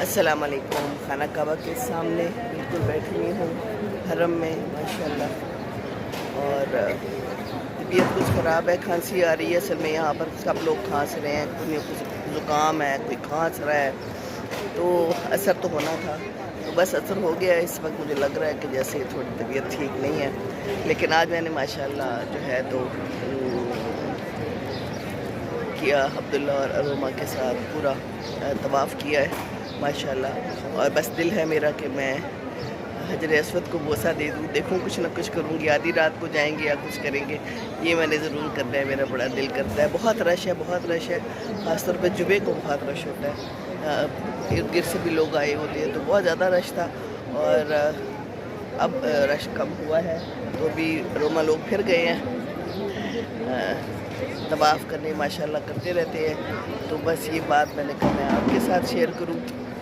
السلام علیکم. خانہ کعبہ کے سامنے بالکل بیٹھی ہوئی ہوں حرم میں ماشاءاللہ. اور طبیعت کچھ خراب ہے، کھانسی آ رہی ہے. اصل میں یہاں پر سب لوگ کھانس رہے ہیں، کوئی زکام ہے، کوئی کھانس رہا ہے، تو اثر تو ہونا تھا. تو بس اثر ہو گیا. اس وقت مجھے لگ رہا ہے کہ جیسے تھوڑی طبیعت ٹھیک نہیں ہے. لیکن آج میں نے ماشاءاللہ جو ہے تو کیا عبداللہ اور اروما کے ساتھ پورا طواف کیا ہے ماشاءاللہ. اور بس دل ہے میرا کہ میں حجر اسود کو بوسہ دے دوں. دیکھوں کچھ نہ کچھ کروں گی، آدھی رات کو جائیں گے یا کچھ کریں گے. یہ میں نے ضرور کرنا ہے، میرا بڑا دل کرتا ہے. بہت رش ہے، بہت رش ہے. خاص طور پہ جمعے کو بہت رش ہوتا ہے. ارد گرد سے بھی لوگ آئے ہوتے ہیں، تو بہت زیادہ رش تھا. اور اب رش کم ہوا ہے تو بھی روما لوگ پھر گئے ہیں طواف کرنے. ماشاءاللہ کرتے رہتے ہیں. تو بس یہ بات میں نے کہا میں آپ کے ساتھ شیئر کروں.